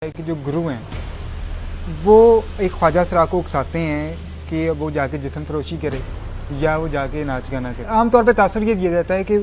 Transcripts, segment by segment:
है कि जो गुरु हैं वो एक ख्वाजा सरा को उकसाते हैं कि वो जाके जिस्म फरोशी करे या वो जाके नाच गाना करे। आमतौर पे तासुर ये दिया जाता है कि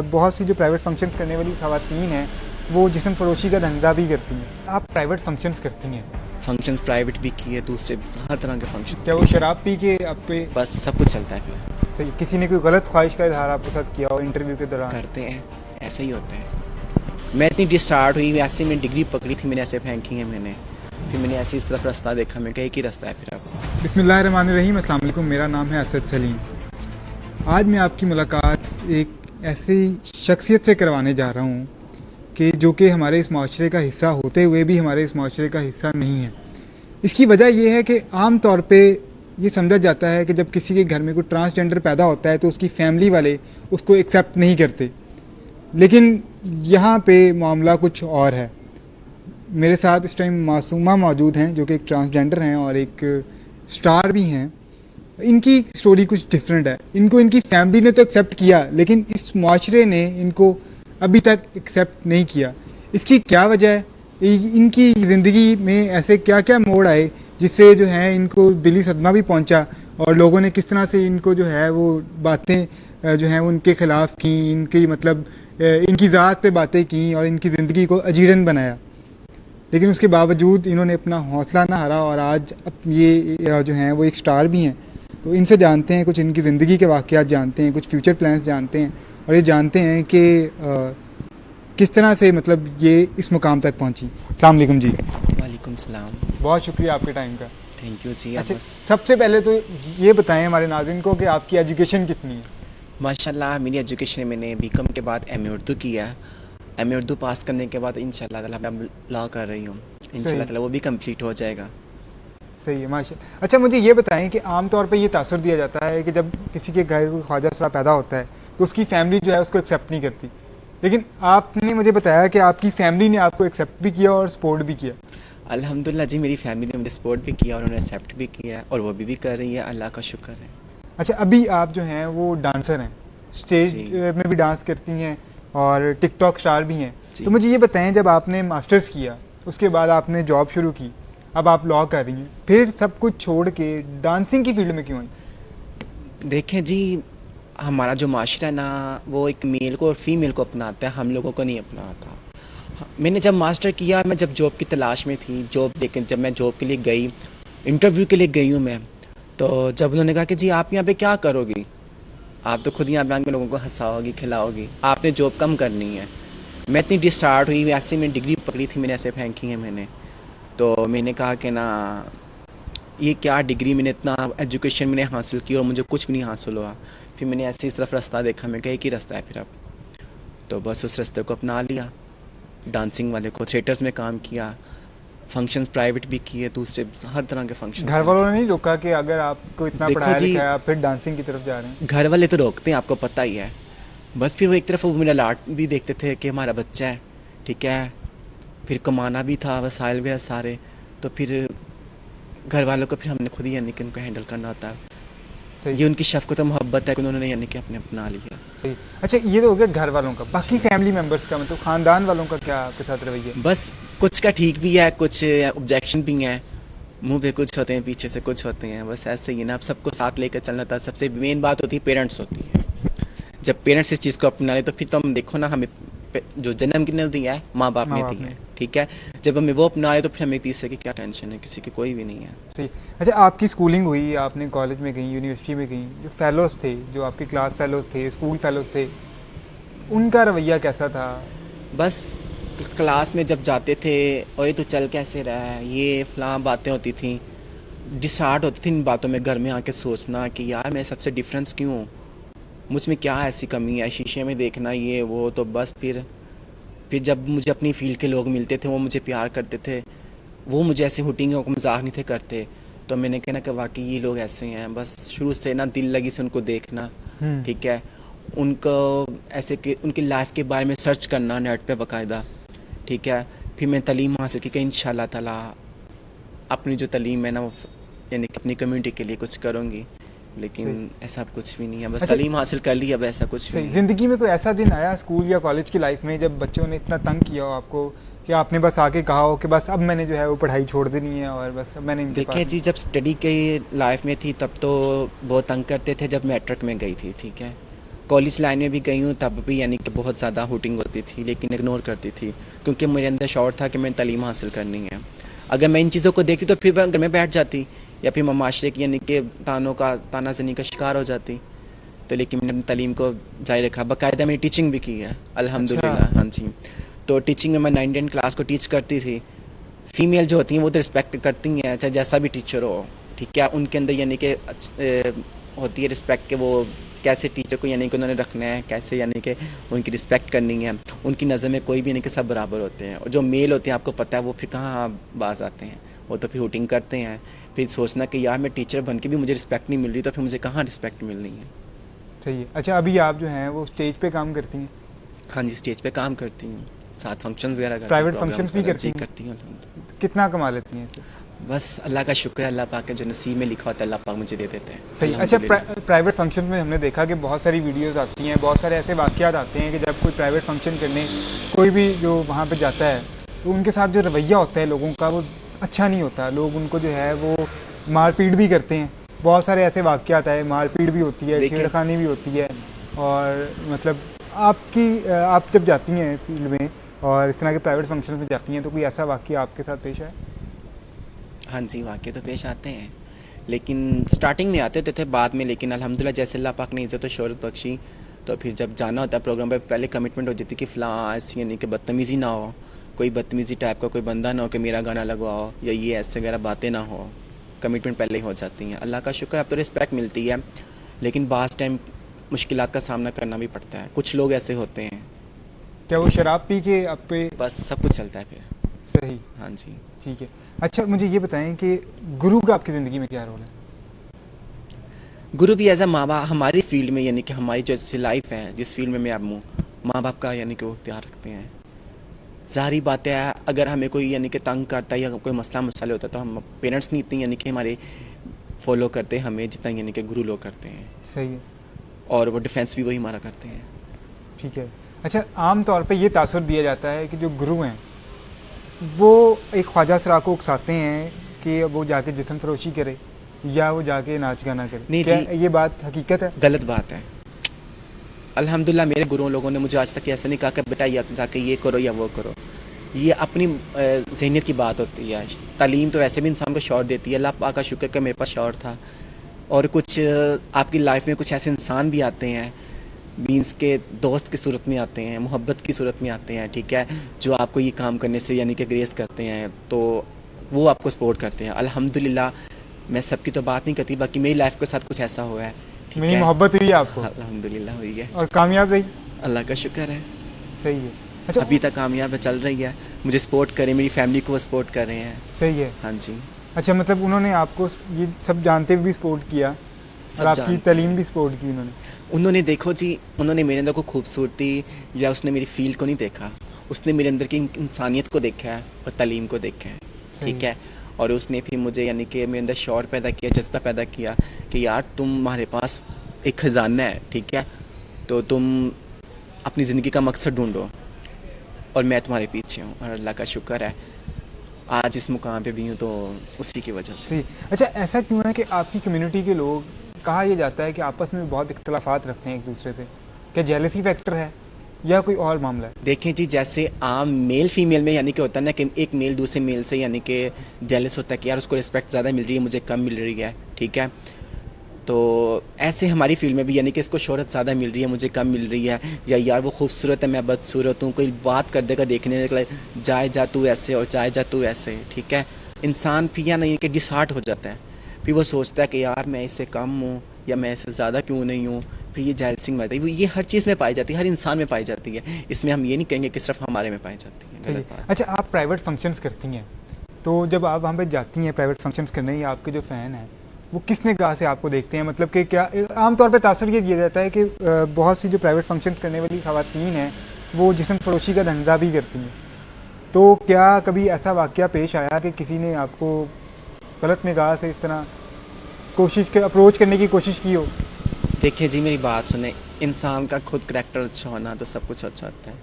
बहुत सी जो प्राइवेट फंक्शंस करने वाली ख़वातीन हैं वो जिस्म फरोशी का धंधा भी करती हैं। आप प्राइवेट फंक्शंस करती हैं? फंक्शंस प्राइवेट भी किए, दूसरे हर तरह के फंक्शन। क्या वो शराब पी के आप पे? बस सब कुछ चलता है फिर। सही। किसी ने कोई गलत ख्वाहिश का इजहार आपके साथ किया हो इंटरव्यू के दौरान? करते हैं, ऐसे ही होता है। मैं इतनी डिस्टार्ट हुई, ऐसे मैंने डिग्री पकड़ी थी, मैंने ऐसे फेंकी है मैंने, फिर मैंने ऐसे इस तरफ रास्ता देखा, मैं कहा एक ही रास्ता है फिर अब। बिस्मिल्लाहिर्रहमानिर्रहीम। अस्सलाम वालेकुम। मेरा नाम है असद सलीम। आज मैं आपकी मुलाकात एक ऐसी शख्सियत से करवाने जा रहा हूँ कि जो कि हमारे इस माशरे का हिस्सा होते हुए भी हमारे इस माशरे का हिस्सा नहीं है। इसकी वजह यह है कि आम तौर पे ये समझा जाता है कि जब किसी के घर में कोई ट्रांसजेंडर पैदा होता है तो उसकी फैमिली वाले उसको एक्सेप्ट नहीं करते, लेकिन यहाँ पे मामला कुछ और है। मेरे साथ इस टाइम मासूमा मौजूद हैं जो कि एक ट्रांसजेंडर हैं और एक स्टार भी हैं। इनकी स्टोरी कुछ डिफरेंट है। इनको इनकी फैमिली ने तो एक्सेप्ट किया लेकिन इस माशरे ने इनको अभी तक एक्सेप्ट नहीं किया। इसकी क्या वजह है? इनकी ज़िंदगी में ऐसे क्या क्या मोड़ आए जिससे जो है इनको दिली सदमा भी पहुंचा और लोगों ने किस तरह से इनको जो है वो बातें जो हैं उनके ख़िलाफ़ की, इनकी मतलब इनकी ज़ात पे बातें की और इनकी ज़िंदगी को अजीरन बनाया। लेकिन उसके बावजूद इन्होंने अपना हौसला ना हारा और आज अब ये जो हैं वो एक स्टार भी हैं। तो इनसे जानते हैं, कुछ इनकी ज़िंदगी के वाक़यात जानते हैं, कुछ फ्यूचर प्लान्स जानते हैं और ये जानते हैं कि किस तरह से मतलब ये इस मुकाम तक पहुंची। अस्सलाम वालेकुम जी। वालेकुम सलाम। बहुत शुक्रिया आपके टाइम का। थैंक यू जी। अच्छा, बस सबसे पहले तो ये बताएं हमारे नाज़रीन को कि आपकी एजुकेशन कितनी है? माशाल्लाह मेरी एजुकेशन मैंने बीकॉम के बाद एमए उर्दू किया। एमए उर्दू पास करने के बाद इंशाल्लाह ताला मैं लॉ कर रही हूँ, इंशाल्लाह ताला वो भी कंप्लीट हो जाएगा। सही है, माशाल्लाह। अच्छा, मुझे ये बताएं कि आमतौर पे ये तासुर दिया जाता है कि जब किसी के घर कोई ख्वाजा सरा पैदा होता है तो उसकी फैमिली जो है उसको एक्सेप्ट नहीं करती, लेकिन आपने मुझे बताया कि आपकी फैमिली ने आपको एक्सेप्ट भी किया और सपोर्ट भी किया। अल्हम्दुलिल्लाह जी, मेरी फैमिली ने मुझे सपोर्ट भी किया और उन्होंने एक्सेप्ट भी किया और वो भी कर रही है, अल्लाह का शुक्र है। अच्छा, अभी आप जो हैं वो डांसर हैं, स्टेज में भी डांस करती हैं और टिकटॉक स्टार भी हैं। तो मुझे ये बताएं, जब आपने मास्टर्स किया उसके बाद आपने जॉब शुरू की, अब आप लॉ कर रही हैं, फिर सब कुछ छोड़ के डांसिंग की फील्ड में क्यों आई? देखें जी, हमारा जो माशरा है ना वो एक मेल को और फीमेल को अपनाता है, हम लोगों को नहीं अपनाता। मैंने जब मास्टर किया, मैं जब जॉब की तलाश में थी, जॉब लेकिन जब मैं जॉब के लिए गई, इंटरव्यू के लिए गई हूँ मैं, तो जब उन्होंने कहा कि जी आप यहाँ पे क्या करोगी, आप तो खुद यहाँ पे आके लोगों को हंसाओगी खिलाओगी, आपने जॉब कम करनी है। मैं इतनी डिस्टार्ट हुई, ऐसे मैंने डिग्री पकड़ी थी, मैंने ऐसे फेंकी है मैंने, तो मैंने कहा कि ना ये क्या डिग्री, मैंने इतना एजुकेशन मैंने हासिल की और मुझे कुछ भी नहीं हासिल हुआ। फिर मैंने ऐसे इस तरफ रास्ता देखा, मैं कहा एक ही रास्ता है फिर अब, तो बस उस रास्ते को अपना लिया। डांसिंग वाले को, थिएटर्स में काम किया, फंक्शंस प्राइवेट भी किए, दूसरे हर तरह के फंक्शन। घर वालों ने नहीं रोका कि अगर आपको इतना पढ़ाया लिखाया आप फिर डांसिंग की तरफ जा रहे हैं? घर वाले तो रोकते हैं, आपको पता ही है। बस फिर वो एक तरफ वो मेरा लाट भी देखते थे कि हमारा बच्चा है, ठीक है, फिर कमाना भी था, वसाइल वगैरह सारे, तो फिर घर वालों को फिर हमने खुद ही यानी कि उनको हैंडल करना होता है। ये उनकी शफ़क़त मोहब्बत है कि उन्होंने यानी कि अपने अपना लिया। सही। अच्छा, ये तो हो गया घर वालों का, बाकी फैमिली मेंबर्स का मतलब ख़ानदान वालों का क्या आपके साथ रवैया? बस कुछ का ठीक भी है, कुछ ऑब्जेक्शन भी हैं, मुंह पे कुछ होते हैं, पीछे से कुछ होते हैं, बस ऐसे ही ना। अब सबको साथ लेकर चलना था। सबसे मेन बात होती है पेरेंट्स होती है। जब पेरेंट्स इस चीज़ को अपना ले तो फिर तो हम देखो ना, हमें जो जन्म किसने दिया है, माँ बाप ने दिया है, ठीक है। जब हमें वो अपना ले तो फिर हमें तीसरे की क्या टेंशन है, किसी की कोई भी नहीं है। सही। अच्छा, आपकी स्कूलिंग हुई, आपने कॉलेज में गई, यूनिवर्सिटी में गई, जो फेलोज़ थे, जो आपके क्लास फेलोज़ थे, स्कूल फेलोज़ थे, उनका रवैया कैसा था? बस क्लास में जब जाते थे और ये तो चल कैसे रहा है, ये फलां बातें होती थी, डिसार्ट होती थी इन बातों में। घर में आके सोचना कि यार मैं सबसे डिफरेंस क्यों हूँ, मुझ में क्या ऐसी कमी है, शीशे में देखना ये वो। तो बस फिर जब मुझे अपनी फील्ड के लोग मिलते थे, वो मुझे प्यार करते थे, वो मुझे ऐसे हुटिंग को मजाक नहीं थे करते, तो मैंने कहना कि वाकई ये लोग ऐसे हैं। बस शुरू से ना दिल लगी से उनको देखना, ठीक है, उनको ऐसे कि उनकी लाइफ के बारे में सर्च करना नेट पे बाकायदा, ठीक है। फिर मैं तालीम हासिल की कि इंशाल्लाह ताला अपनी जो तालीम है ना वो यानी कि अपनी कम्युनिटी के लिए कुछ करूँगी, लेकिन ऐसा कुछ भी नहीं है। बस तालीम हासिल कर ली, अब ऐसा कुछ भी नहीं। ज़िंदगी में कोई ऐसा दिन आया स्कूल या कॉलेज की लाइफ में जब बच्चों ने इतना तंग किया हो आपको कि आपने बस आके कहा हो कि बस अब मैंने जो है वो पढ़ाई छोड़ देनी है और बस अब मैंने इनके देखिए पास। जी, जब स्टडी की लाइफ में थी तब तो बहुत तंग करते थे, जब मैट्रिक में गई थी, ठीक है। कॉलेज लाइन में भी गई हूँ तब भी यानी कि बहुत ज़्यादा हुटिंग होती थी, लेकिन इग्नोर करती थी क्योंकि मेरे अंदर शौर था कि मैंने तालीम हासिल करनी है। अगर मैं इन चीज़ों को देखती तो फिर मैं घर में बैठ जाती या फिर मैं माशरे की यानी कि तानाजनी का शिकार हो जाती। तो लेकिन मैंने अपनी तालीम को जारी रखा, बाकायदा मैंने टीचिंग भी की है अच्छा। अल्हम्दुलिल्लाह। हाँ जी, तो टीचिंग में मैं 9th क्लास को टीच करती थी। फीमेल जो होती हैं वो तो रिस्पेक्ट करती हैं, चाहे जैसा भी टीचर हो, ठीक है। उनके अंदर यानी कि होती है रिस्पेक्ट कि वो कैसे टीचर को यानी कि उन्होंने रखना है, कैसे यानी कि उनकी रिस्पेक्ट करनी है। उनकी नज़र में कोई भी यानी कि सब बराबर होते हैं, और जो मेल होते हैं आपको पता है वो फिर कहाँ बाज आते हैं, वो तो फिर हुटिंग करते हैं। फिर सोचना कि यार मैं टीचर बन के भी मुझे रिस्पेक्ट नहीं मिल रही, तो फिर मुझे कहाँ रिस्पेक्ट मिलनी है। सही है। अच्छा, अभी आप जो हैं वो स्टेज पे काम करती हैं? हाँ जी, स्टेज पे काम करती हूँ, साथ फंक्शंस वगैरह करती हूँ, प्राइवेट प्रोग्राम्स फंक्शंस भी वगैरह करती जी हैं? करती हूँ अल्हम्दुलिल्लाह। कितना कमा लेती हैं इससे? बस अल्लाह का शुक्र है, अल्लाह पाक के जो नसीब में लिखा होता है अल्लाह पाक मुझे दे देते हैं सही। अच्छा, अल्हम्दुलिल्लाह। प्राइवेट फंक्शन में हमने देखा कि बहुत सारी वीडियोस आती हैं, बहुत सारे ऐसे वाक़यात आते हैं कि जब कोई प्राइवेट फंक्शन करने कोई भी जो वहाँ पे जाता है तो उनके साथ जो रवैया होता है लोगों का वो अच्छा नहीं होता। लोग उनको जो है वो मारपीट भी करते हैं। बहुत सारे ऐसे वाक़यात आए, मारपीट भी होती है, देखिए छेड़खानी भी होती है। और मतलब आप जब जाती हैं फील्ड में और इस तरह के प्राइवेट फंक्शन में जाती हैं तो कोई ऐसा वाक़या आपके साथ पेश आया? हाँ जी, वाक़ये तो पेश आते हैं, लेकिन स्टार्टिंग में आते थे, बाद में लेकिन अल्हम्दुलिल्लाह जैसे अल्लाह पाक ने इज़्ज़त और शोहरत बख्शी, तो फिर जब जाना होता है प्रोग्राम पे पहले कमिटमेंट हो जाती है कि फ़लाँ ऐसी यानी कि बदतमीज़ी ना हो, कोई बदतमीज़ी टाइप का कोई बंदा ना हो कि मेरा गाना लगवाओ या ये ऐसे वगैरह बातें ना हो। कमिटमेंट पहले ही हो जाती हैं। अल्लाह का शुक्र, अब तो रिस्पेक्ट मिलती है, लेकिन बाज़ टाइम मुश्किलात का सामना करना भी पड़ता है। कुछ लोग ऐसे होते हैं, क्या वो शराब पी के आप पे? बस सब कुछ चलता है फिर। सही। हाँ जी। ठीक है। अच्छा, मुझे ये बताएं कि गुरु का आपकी ज़िंदगी में क्या रोल है? गुरु भी एज अ माँ बाप हमारी फील्ड में यानी कि हमारी जो लाइफ है जिस फील्ड में मैं अब हूँ, माँ बाप का यानी कि वो इख्तियार रखते हैं। ज़ाहिरी बात है, अगर हमें कोई यानी कि तंग करता है या कोई मसला मसाले होता है तो हम पेरेंट्स नहीं इतनी यानी कि हमारे फॉलो करते हैं हमें जितना यानी कि गुरु लोग करते हैं, सही है। और वो डिफेंस भी वही हमारा करते हैं। ठीक है। अच्छा, आम तौर पे ये तासुर दिया जाता है कि जो गुरु हैं वो एक ख्वाजा सरा को उकसाते हैं कि वो जाके जिस्म फरोशी करे या वो जाके नाच गाना करे। नहीं क्या जी, ये बात हकीकत है? गलत बात है। अल्हम्दुलिल्लाह मेरे गुरुओं लोगों ने मुझे आज तक ऐसा नहीं कहा कि बेटा या जाके ये करो या वो करो। ये अपनी ज़हनियत की बात होती है। तालीम तो वैसे भी इंसान को शौर देती है। अल्लाह पाक का शुक्र कि मेरे पास शौर था। और कुछ आपकी लाइफ में कुछ ऐसे इंसान भी आते हैं, मीन्स के दोस्त की सूरत में आते हैं, मोहब्बत की सूरत में आते हैं, ठीक है, जो आपको ये काम करने से यानी कि ग्रेस करते हैं, तो वो आपको सपोर्ट करते हैं। अल्हम्दुलिल्लाह मैं सबकी तो बात नहीं करती, बाकी मेरी लाइफ के साथ कुछ ऐसा हुआ है, ठीक मेरी है। मोहब्बत हुई है आपको अल्हम्दुलिल्लाह हुई है, और कामयाब रही? अल्लाह का शुक्र है। सही है। अच्छा, अभी तक कामयाब है, चल रही है। मुझे सपोर्ट करें, मेरी फैमिली को वो सपोर्ट कर रहे हैं। सही है। हाँ जी, अच्छा, मतलब उन्होंने आपको ये सब जानते हुए भी सपोर्ट किया सब और आपकी जानते तालीम हैं। भी सपोर्ट की उन्होंने? उन्होंने देखो जी, उन्होंने मेरे अंदर को खूबसूरती या उसने मेरी फील्ड को नहीं देखा, उसने मेरे अंदर की इंसानियत को देखा है और तालीम को देखा है, सही ठीक है। और उसने फिर मुझे यानी कि मेरे अंदर शौर पैदा किया, जज्बा पैदा किया कि यार तुम्हारे पास एक ख़जाना है, ठीक है, तो तुम अपनी ज़िंदगी का मकसद ढूंढो और मैं तुम्हारे पीछे हूँ। और अल्लाह का शुक्र है आज इस मुकाम पे भी हूँ, तो उसी की वजह से। सही। अच्छा, ऐसा क्यों है कि आपकी कम्युनिटी के लोग, कहा यह जाता है कि आपस में बहुत इख्तलाफात रखते हैं एक दूसरे से? क्या जेलसी फैक्टर है या कोई और मामला है? देखें जी, जैसे आम मेल फीमेल में यानी कि होता है ना कि एक मेल दूसरे मेल से यानी कि जेलस होता है कि यार उसको रिस्पेक्ट ज़्यादा मिल रही है, मुझे कम मिल रही है, ठीक है। तो ऐसे हमारी फील्ड में भी यानी कि इसको शोहरत ज़्यादा मिल रही है, मुझे कम मिल रही है, या यार वो खूबसूरत है मैं बदसूरत हूँ, कोई बात कर देगा देखने निकले जाए जा तू ऐसे और जाए जा तू ऐसे, ठीक है। इंसान फिर या नहीं कि डिसहार्ट हो जाता है, फिर वो सोचता है कि यार मैं इससे कम हूँ या मैं इससे ज़्यादा क्यों नहीं हूँ, फिर ये जेलसिंग में आती है। वो ये हर चीज़ में पाई जाती है, हर इंसान में पाई जाती है, इसमें हम ये नहीं कहेंगे कि सिर्फ हमारे में पाई जाती है, चलिए। गलत बात। अच्छा, आप प्राइवेट फंक्शंस करती हैं, तो जब आप वहाँ पे जाती हैं प्राइवेट फंक्शंस करने, या आपके जो फ़ैन हैं वो किस निगाह से आपको देखते हैं? मतलब कि क्या आमतौर पे तासुर ये किया जाता है कि बहुत सी जो प्राइवेट फंक्शन करने वाली ख़वातीन हैं वो जिस्म फरोशी का धंधा भी करती हैं, तो क्या कभी ऐसा वाक़या पेश आया कि किसी ने आपको गलत निगाह से इस तरह कोशिश के अप्रोच करने की कोशिश की हो? देखिए जी, मेरी बात सुने, इंसान का खुद करैक्टर अच्छा होना तो सब कुछ अच्छा होता है।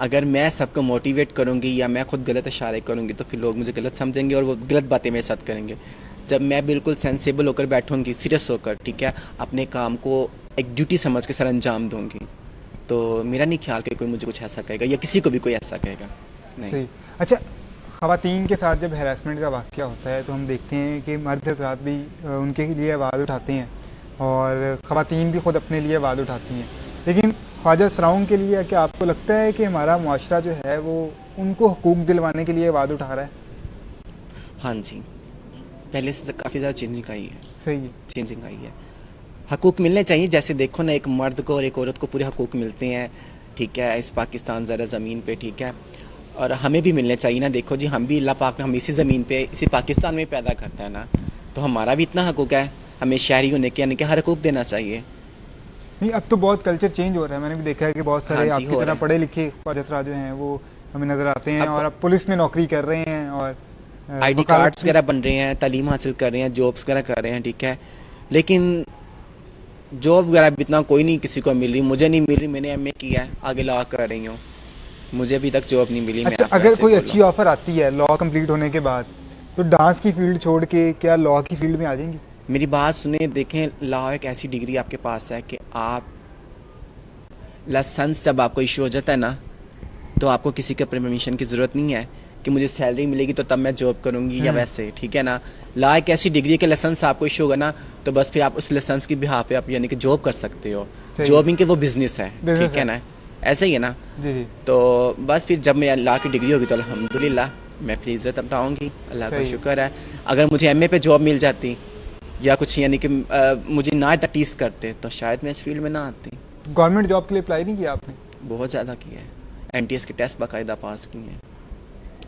अगर मैं सबको मोटिवेट करूँगी या मैं खुद गलत इशारे करूँगी तो फिर लोग मुझे गलत समझेंगे और वो गलत बातें मेरे साथ करेंगे। जब मैं बिल्कुल सेंसिबल होकर बैठूँगी, सीरियस होकर, ठीक है, अपने काम को एक ड्यूटी समझ के सर अंजाम दूँगी, तो मेरा नहीं ख्याल कि कोई मुझे कुछ ऐसा कहेगा या किसी को भी कोई ऐसा कहेगा। नहीं। सही। अच्छा, ख़वातीन के साथ जब हैरेसमेंट का वाक़या होता है तो हम देखते हैं कि मर्द हज़रात भी उनके लिए आवाज़ उठाते हैं और ख़वातीन भी ख़ुद अपने लिए आवाज़ उठाती हैं। लेकिन ख्वाजा सराउं के लिए क्या आपको लगता है कि हमारा मुआशरा जो है वो उनको हकूक़ दिलवाने के लिए आवाज़ उठा रहा है? हाँ जी, पहले से काफ़ी ज़्यादा चेंजिंग आई है। सही है। चेंजिंग आई है। हकूक़ मिलने चाहिए। जैसे देखो ना, एक मर्द को और एक औरत को पूरे हकूक़ मिलते हैं, ठीक है, इस पाकिस्तान ज़रा ज़मीन पे, ठीक है, और हमें भी मिलने चाहिए ना। देखो जी, हम भी अल्लाह पाक ने हम इसी ज़मीन पे, इसी पाकिस्तान में पैदा करता है ना, तो हमारा भी इतना हकूक़ है, हमें शहरी होने के, यानी कि हर हकूक़ देना चाहिए। नहीं, अब तो बहुत कल्चर चेंज हो रहा है। मैंने भी देखा है कि बहुत हाँ सारे जी, आपकी हो तरह रहा है। पढ़े लिखे ख्वाजा सरा जो हैं वो हमें नज़र आते हैं अब और अब पुलिस में नौकरी कर रहे हैं और आईडी वकालत कार्ड्स भी। वगैरह बन रहे हैं, तालीम हासिल कर रहे हैं, जॉब्स वगैरह कर रहे हैं, ठीक है, लेकिन जॉब वगैरह भी इतना कोई नहीं किसी को मिल रही। मुझे नहीं मिल रही, मैंने एमए किया है, आगे लॉ कर रही हूँ, मुझे अभी तक जॉब नहीं मिली। मैं अच्छा, आपको अगर ऐसे कोई बोल रहा अच्छी ऑफ़र आती है लॉ कंप्लीट होने के बाद तो डांस की फील्ड छोड़ के क्या लॉ की फील्ड में आ जाएंगी? हूँ। मेरी बात सुने, देखें, लॉ एक ऐसी डिग्री आपके पास है कि आप लाइसेंस जब आपको इशू हो जाता है ना, तो आपको किसी के परमिशन की ज़रूरत नहीं है कि मुझे सैलरी मिलेगी तो तब मैं जॉब करूँगी या वैसे, ठीक है ना। लॉ एक ऐसी डिग्री है कि लाइसेंस आपको इशू होगा ना, तो बस फिर आप उस लाइसेंस की बिहाफ पे आप यानी कि जॉब कर सकते हो। सही। जॉब इनके वो बिजनेस है, बिजनेस ठीक है है। ना, ऐसा ही है ना। जी जी। तो बस फिर जब मेरा लॉ की डिग्री होगी तो अल्हम्दुलिल्लाह मैं अपनी इज़्ज़त अपनाऊँगी, अल्लाह का सही। शुक्र है। अगर मुझे एमए पे जॉब मिल जाती या कुछ यानी कि मुझे ना इतना टीस करते तो शायद मैं इस फील्ड में ना आती। गवर्नमेंट जॉब के लिए अप्लाई नहीं किया आपने? बहुत ज़्यादा किया है, एनटीएस के टेस्ट बाकायदा पास किए हैं,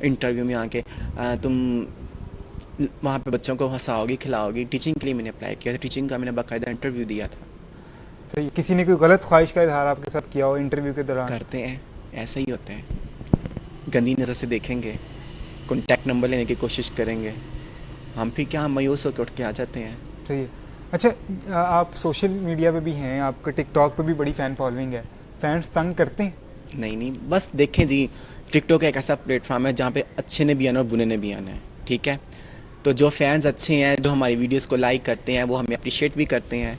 इंटरव्यू में आके तुम वहाँ पे बच्चों को हंसाओगी, खिलाओगी। टीचिंग के लिए मैंने अप्लाई किया था, टीचिंग का मैंने बाकायदा इंटरव्यू दिया था। सही। किसी ने कोई गलत ख्वाहिश का इजहार आपके साथ किया हो इंटरव्यू के दौरान? करते हैं, ऐसा ही होता है, गंदी नज़र से देखेंगे, कॉन्टैक्ट नंबर लेने की कोशिश करेंगे, हम फिर क्या, हम मायूस होकर उठ के आ जाते हैं। सही है। अच्छा, आप सोशल मीडिया पे भी हैं, आपका टिकटॉक पे भी बड़ी फ़ैन फॉलोइंग है, फैंस तंग करते हैं? नहीं नहीं, बस देखें जी, टिकटॉक एक ऐसा प्लेटफॉर्म है जहाँ पे अच्छे ने भी आना और बुरे ने भी आना है, ठीक है। तो जो फैंस अच्छे हैं, जो हमारी वीडियोस को लाइक करते हैं, वो हमें अप्रिशिएट भी करते हैं,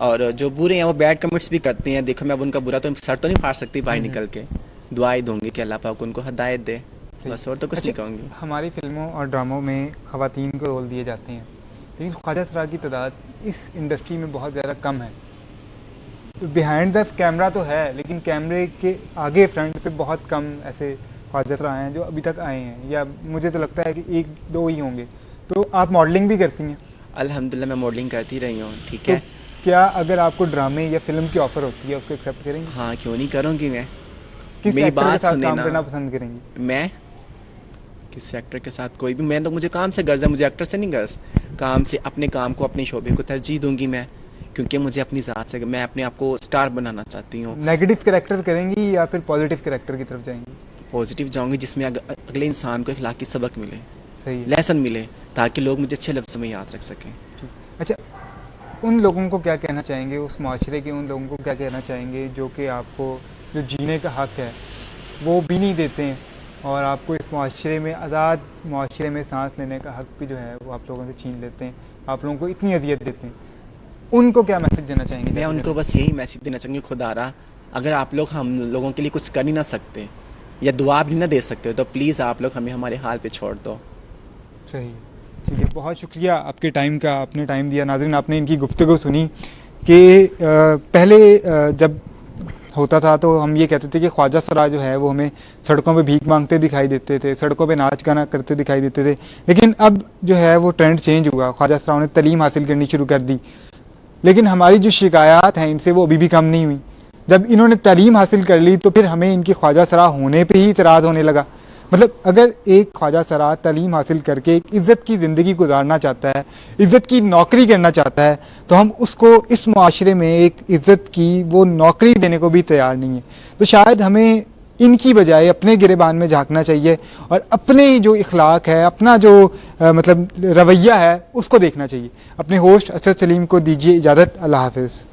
और जो बुरे हैं वो बैड कमेंट्स भी करते हैं। देखो, मैं अब उनका बुरा तो सर तो नहीं फाड़ सकती बाहर निकल के, दुआई दूंगी कि अल्लाह पाक उनको हिदायत दे, बस, और तो कुछ नहीं कहूँगी। हमारी फिल्मों और ड्रामों में ख़वातीन को रोल दिए जाते हैं, लेकिन ख्वाजा सरा की तादाद इस इंडस्ट्री में बहुत ज़्यादा कम है। बिहाइंड द कैमरा तो है, लेकिन कैमरे के आगे फ्रंट पे बहुत कम ऐसे ख्वाजा सरा हैं जो अभी तक आए हैं, या मुझे तो लगता है कि एक दो ही होंगे। तो आप मॉडलिंग भी करती हैं? अल्हम्दुलिल्लाह मैं मॉडलिंग करती रही हूँ, ठीक तो है। क्या अगर आपको ड्रामे या फिल्म की ऑफ़र होती है उसको एक्सेप्ट करेंगी? हाँ, क्यों नहीं करूँगी मैं। किस मेरी एक्टर के बात साथ सुने काम ना, करना पसंद करेंगी? मैं किस एक्टर के साथ कोई भी, मैं तो, मुझे काम से गर्ज है, मुझे एक्टर से नहीं गर्ज। काम से, अपने काम को, अपने शोबे को तरजीह दूंगी मैं, क्योंकि मुझे अपनी ज़ात से, मैं अपने आप को स्टार बनाना चाहती हूँ। नेगेटिव कैरेक्टर करेंगी या फिर पॉजिटिव कैरेक्टर की तरफ जाएंगी? पॉजिटिव जाऊँगी जिसमें अगले इंसान को अखलाकी सबक मिले, सही है। लेसन मिले, ताकि लोग मुझे अच्छे लफ्ज़ों में याद रख सकें। अच्छा, उन लोगों को क्या कहना चाहेंगे, उस माशरे के उन लोगों को क्या कहना चाहेंगे जो कि आपको जो जीने का हक़ है वो भी नहीं देते हैं और आपको इस माशरे में, आज़ाद माशरे में सांस लेने का हक़ भी जो है वो आप लोगों से छीन लेते हैं, आप लोगों को इतनी अजियत देते हैं, उनको क्या मैसेज देना चाहेंगे? मैं उनको बस यही मैसेज देना चाहूँगी, खुदारा, अगर आप लोग हम लोगों के लिए कुछ कर ही ना सकते या दुआ भी ना दे सकते तो प्लीज़ आप लोग हमें हमारे हाल पे छोड़ दो। सही, ठीक है। बहुत शुक्रिया आपके टाइम का, आपने टाइम दिया। नाज़रीन, आपने इनकी गुफ्तगू सुनी कि पहले जब होता था तो हम ये कहते थे कि ख्वाजा सरा जो है वो हमें सड़कों पे भीख मांगते दिखाई देते थे, सड़कों पे नाच गाना करते दिखाई देते थे, लेकिन अब जो है वो ट्रेंड चेंज हुआ। ख्वाजा सराओं ने तालीम हासिल करनी शुरू कर दी, लेकिन हमारी जो शिकायत हैं इनसे वो अभी भी कम नहीं हुई। जब इन्होंने तालीम हासिल कर ली तो फिर हमें इनकी ख्वाजा सरा होने पे ही इतराज़ होने लगा। मतलब अगर एक ख्वाजा सरा तालीम हासिल करके एक इज़्ज़त की ज़िंदगी गुजारना चाहता है, इज़्ज़त की नौकरी करना चाहता है, तो हम उसको इस माशरे में एक इज़्ज़त की वो नौकरी देने को भी तैयार नहीं है। तो शायद हमें इनकी बजाय अपने गिरेबान में झांकना चाहिए और अपने जो इखलाक है, अपना जो मतलब रवैया है उसको देखना चाहिए। अपने होस्ट असद सलीम को दीजिए इजाज़त। अल्लाह हाफ़िज़।